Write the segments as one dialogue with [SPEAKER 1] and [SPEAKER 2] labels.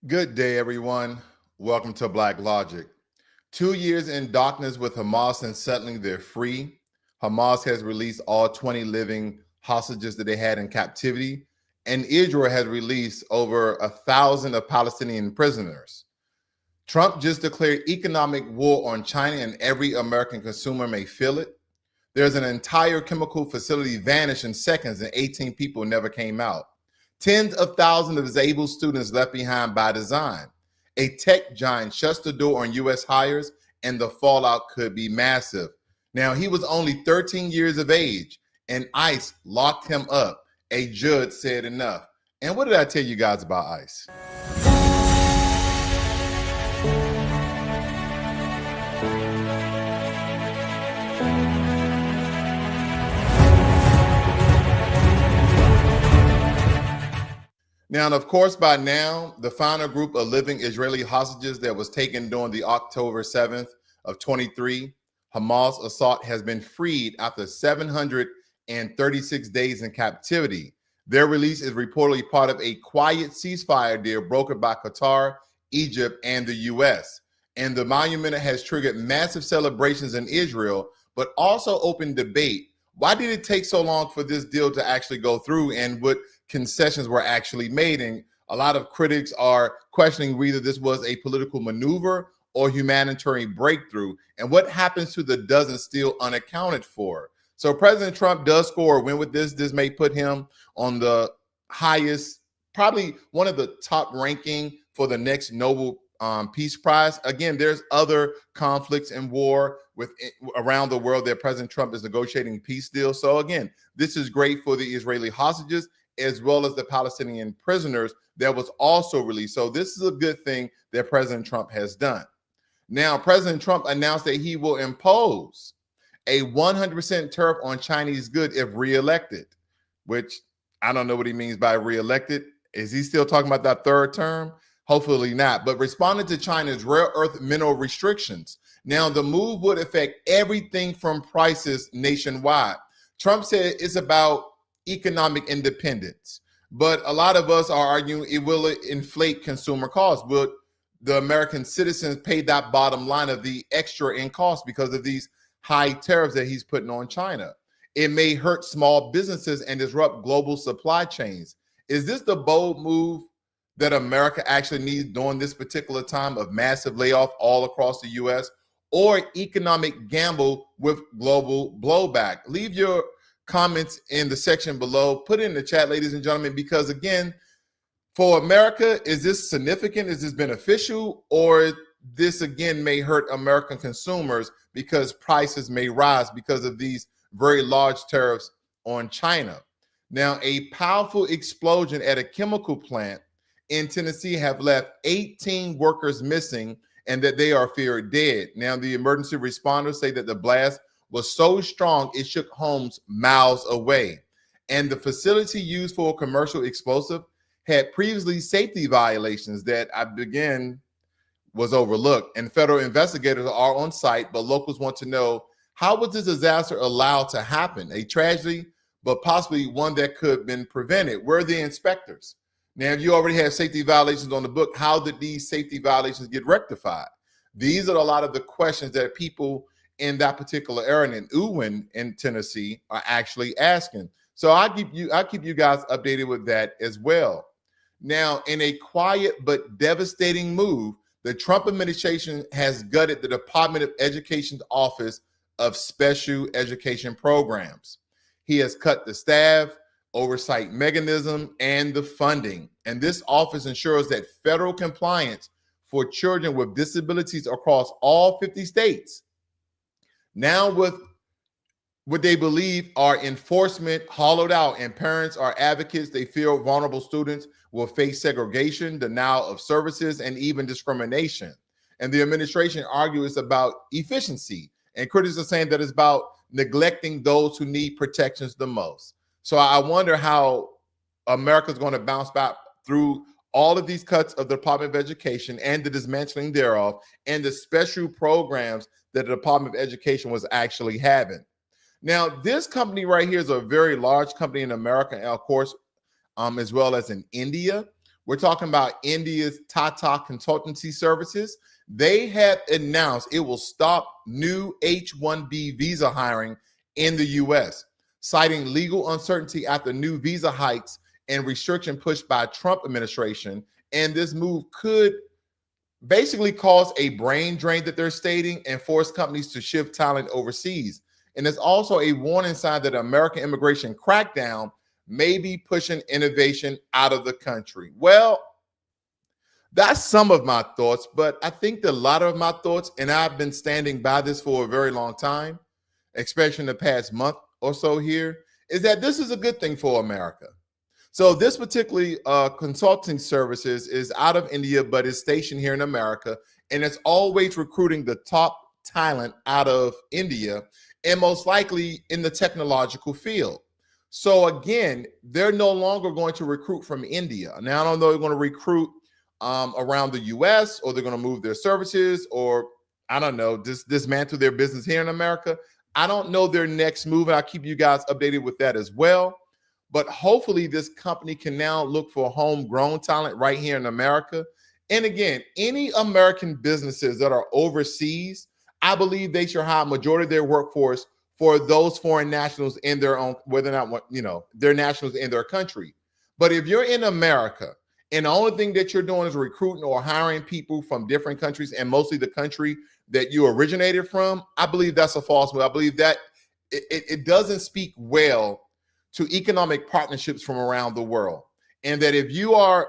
[SPEAKER 1] Good day, everyone. Welcome to Blacklogic. 2 years in darkness with Hamas and settling they're free. Hamas has released all 20 living hostages that they had in captivity, and Israel has released over 1,000 of Palestinian prisoners. Trump just declared economic war on China, and every American consumer may feel it. There's an entire chemical facility vanished in seconds, and 18 people never came out. Tens of thousands of disabled students left behind by design. A tech giant shuts the door on U.S. hires, and the fallout could be massive. Now, he was only 13 years of age, and ICE locked him up. A judge said enough. And what did I tell you guys about ICE? Now, of course, by now, the final group of living Israeli hostages that was taken during the October 7th of 23 Hamas assault has been freed after 736 days in captivity. Their release is reportedly part of a quiet ceasefire deal brokered by Qatar, Egypt, and the U.S. And the monument has triggered massive celebrations in Israel, but also opened debate. Why did it take so long for this deal to actually go through, and what concessions were actually made? And a lot of critics are questioning whether this was a political maneuver or humanitarian breakthrough, and what happens to the dozen still unaccounted for. So President Trump does score a win with this. This may put him on the highest, probably one of the top ranking for the next Nobel Peace Prize. Again, there's other conflicts and war with around the world that President Trump is negotiating peace deals. So again, this is great for the Israeli hostages as well as the Palestinian prisoners that was also released. So this is a good thing that President Trump has done. Now, President Trump announced that he will impose a 100% tariff on Chinese goods if reelected, which I don't know what he means by reelected. Is he still talking about that third term? Hopefully not. But responding to China's rare earth mineral restrictions. Now, the move would affect everything from prices nationwide. Trump said it's about economic independence, but a lot of us are arguing it will inflate consumer costs. Will the American citizens pay that bottom line of the extra in cost because of these high tariffs that he's putting on China? It may hurt small businesses and disrupt global supply chains. Is this the bold move that America actually needs during this particular time of massive layoff all across the U.S., or economic gamble with global blowback? Leave your comments in the section below. Put it in the chat, ladies and gentlemen, because again, for America, is this significant? Is this beneficial? Or this again may hurt American consumers because prices may rise because of these very large tariffs on China. Now, a powerful explosion at a chemical plant in Tennessee have left 18 workers missing and that they are feared dead. Now, the emergency responders say that the blast was so strong it shook homes miles away. And the facility used for a commercial explosive had previously safety violations that was overlooked. And federal investigators are on site, but locals want to know, how was this disaster allowed to happen? A tragedy, but possibly one that could have been prevented. Where are the inspectors? Now, if you already have safety violations on the book, how did these safety violations get rectified? These are a lot of the questions that people in that particular area in Uwin in Tennessee are actually asking. So I'll keep you guys updated with that as well. Now, in a quiet but devastating move, the Trump administration has gutted the Department of Education's Office of Special Education Programs. He has cut the staff, oversight mechanism, and the funding. And this office ensures that federal compliance for children with disabilities across all 50 states. Now, with what they believe are enforcement hollowed out, and parents are advocates, they feel vulnerable students will face segregation, denial of services, and even discrimination. And the administration argues about efficiency, and critics are saying that it's about neglecting those who need protections the most. So I wonder how America's going to bounce back through all of these cuts of the Department of Education and the dismantling thereof, and the special programs that the Department of Education was actually having. Now, this company right here is a very large company in America, and of course, as well as in India, We're talking about India's Tata Consultancy Services. They have announced it will stop new H-1B visa hiring in the U.S., citing legal uncertainty after new visa hikes and restriction pushed by Trump administration. And this move could basically cause a brain drain that they're stating and force companies to shift talent overseas. And it's also a warning sign that American immigration crackdown may be pushing innovation out of the country. Well, that's some of my thoughts, but I think that a lot of my thoughts, and I've been standing by this for a very long time, especially in the past month or so here, is that this is a good thing for America. So this particularly consulting services is out of India, but is stationed here in America, and it's always recruiting the top talent out of India, and most likely in the technological field. So again, they're no longer going to recruit from India. Now, I don't know if they're going to recruit around the US, or they're going to move their services, or I don't know, dismantle their business here in America. I don't know their next move, and I'll keep you guys updated with that as well. But hopefully this company can now look for homegrown talent right here in America. And again, any American businesses that are overseas, I believe they should hire majority of their workforce for those foreign nationals in their own, whether or not, they're nationals in their country. But if you're in America and the only thing that you're doing is recruiting or hiring people from different countries, and mostly the country that you originated from, I believe that's a false move. I believe that it doesn't speak well to economic partnerships from around the world. And that if you are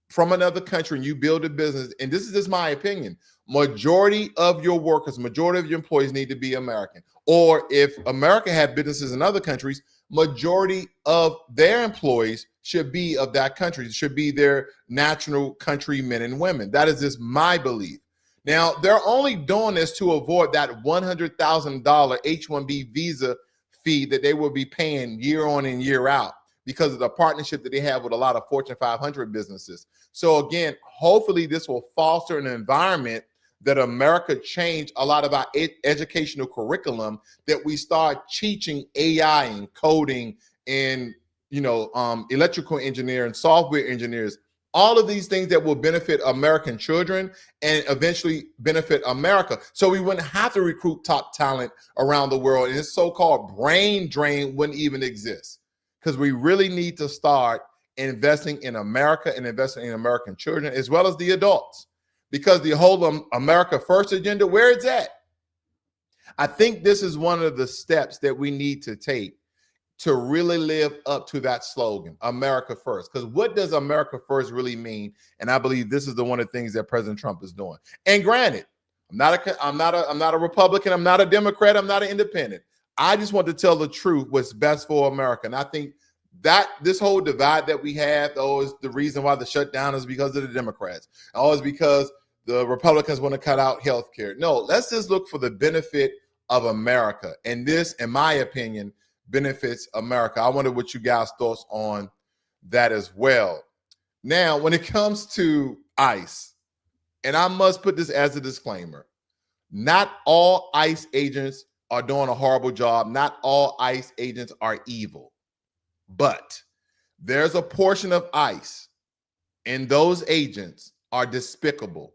[SPEAKER 1] from another country and you build a business, and this is just my opinion, majority of your workers, majority of your employees need to be American. Or if America had businesses in other countries, majority of their employees should be of that country. It should be their national countrymen and women. That is just my belief. Now, they're only doing this to avoid that $100,000 H-1B visa fee that they will be paying year on and year out because of the partnership that they have with a lot of Fortune 500 businesses. So again, hopefully this will foster an environment that America change a lot of our educational curriculum, that we start teaching AI and coding and electrical engineering, software engineers, all of these things that will benefit American children and eventually benefit America. So we wouldn't have to recruit top talent around the world, and this so-called brain drain wouldn't even exist, because we really need to start investing in America and investing in American children as well as the adults, because the whole America First agenda, where it's at. I think this is one of the steps that we need to take to really live up to that slogan, America First. Because what does America First really mean? And I believe this is one of the things that President Trump is doing. And granted, I'm not a Republican, I'm not a Democrat, I'm not an independent. I just want to tell the truth, what's best for America. And I think that this whole divide that we have, is the reason why the shutdown is because of the Democrats. It's because the Republicans want to cut out health care. No, let's just look for the benefit of America. And this, in my opinion, benefits America. I wonder what you guys' thoughts on that as well. Now, when it comes to ICE, and I must put this as a disclaimer, not all ICE agents are doing a horrible job. Not all ICE agents are evil. But there's a portion of ICE, and those agents are despicable.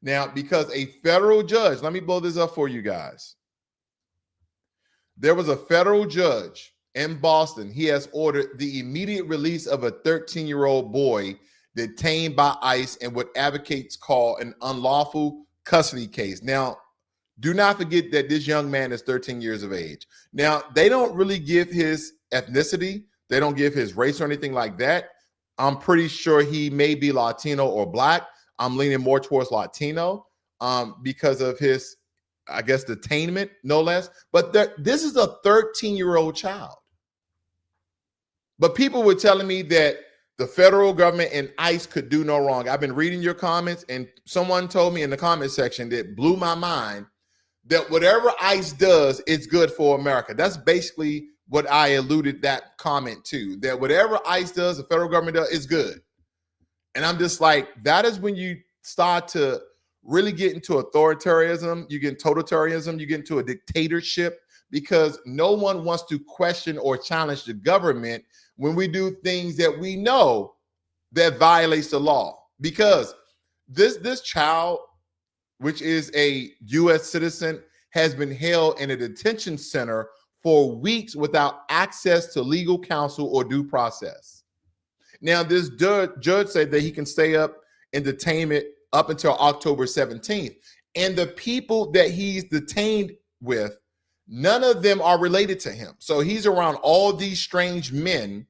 [SPEAKER 1] Now, because a federal judge, let me blow this up for you guys. There was a federal judge in Boston. He has ordered the immediate release of a 13-year-old boy detained by ICE in what advocates call an unlawful custody case. Now, do not forget that this young man is 13 years of age. Now, they don't really give his ethnicity. They don't give his race or anything like that. I'm pretty sure he may be Latino or Black. I'm leaning more towards Latino because of his, I guess, detainment, no less. But this is a 13-year-old child. But people were telling me that the federal government and ICE could do no wrong. I've been reading your comments, and someone told me in the comment section that blew my mind that whatever ICE does, it's good for America. That's basically what I alluded that comment to, that whatever ICE does, the federal government does, is good. And I'm just like, that is when you start to really get into authoritarianism, you get into totalitarianism, you get into a dictatorship, because no one wants to question or challenge the government when we do things that we know that violates the law, because this child, which is a U.S. citizen, has been held in a detention center for weeks without access to legal counsel or due process. Now, this judge said that he can stay up in detainment up until October 17th. And the people that he's detained with, none of them are related to him. So he's around all these strange men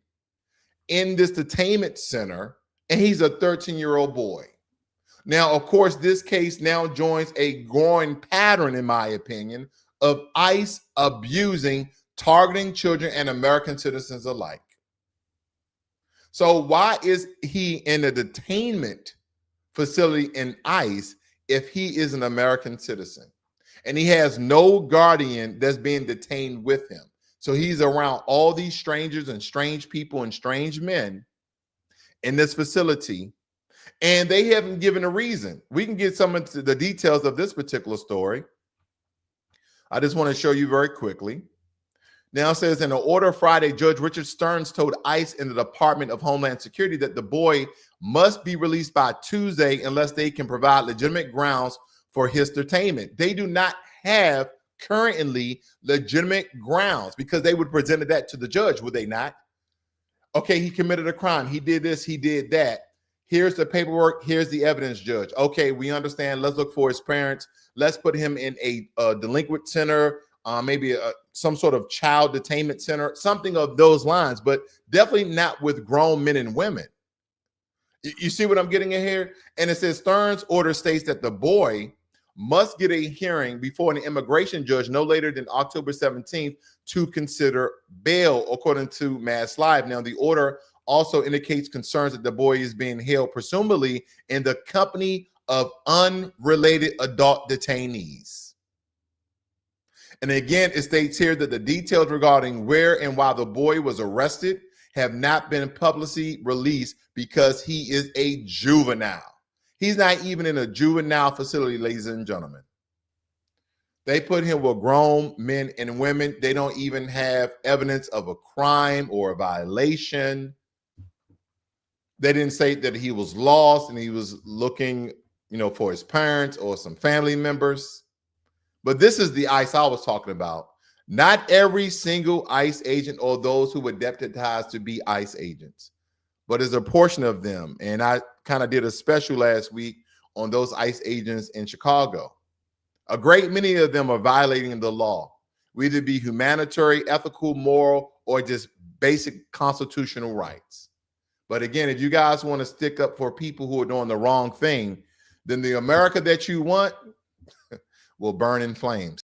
[SPEAKER 1] in this detainment center, and he's a 13-year-old boy. Now, of course, this case now joins a growing pattern, in my opinion, of ICE abusing, targeting children and American citizens alike. So why is he in a detainment facility in ICE if he is an American citizen? And he has no guardian that's being detained with him. So he's around all these strangers and strange people and strange men in this facility, and they haven't given a reason. We can get some into the details of this particular story. I just want to show you very quickly. Now it says, in an order Friday, Judge Richard Stearns told ICE and the Department of Homeland Security that the boy must be released by Tuesday unless they can provide legitimate grounds for his detainment. They do not have currently legitimate grounds, because they would present that to the judge, would they not? Okay, he committed a crime. He did this, he did that. Here's the paperwork. Here's the evidence, judge. Okay, we understand. Let's look for his parents. Let's put him in a delinquent center, maybe some sort of child detainment center, something of those lines, but definitely not with grown men and women. You see what I'm getting at here? And it says Stearns' order states that the boy must get a hearing before an immigration judge no later than October 17th to consider bail, according to Mass Live. Now, the order also indicates concerns that the boy is being held presumably in the company of unrelated adult detainees. And again, it states here that the details regarding where and why the boy was arrested have not been publicly released because he is a juvenile. He's not even in a juvenile facility, ladies and gentlemen. They put him with grown men and women. They don't even have evidence of a crime or a violation. They didn't say that he was lost and he was looking, for his parents or some family members. But this is the ICE I was talking about. Not every single ICE agent or those who were deputized to be ICE agents, but there's a portion of them. And I kind of did a special last week on those ICE agents in Chicago. A great many of them are violating the law, whether it be humanitarian, ethical, moral, or just basic constitutional rights. But again, if you guys want to stick up for people who are doing the wrong thing, then the America that you want will burn in flames.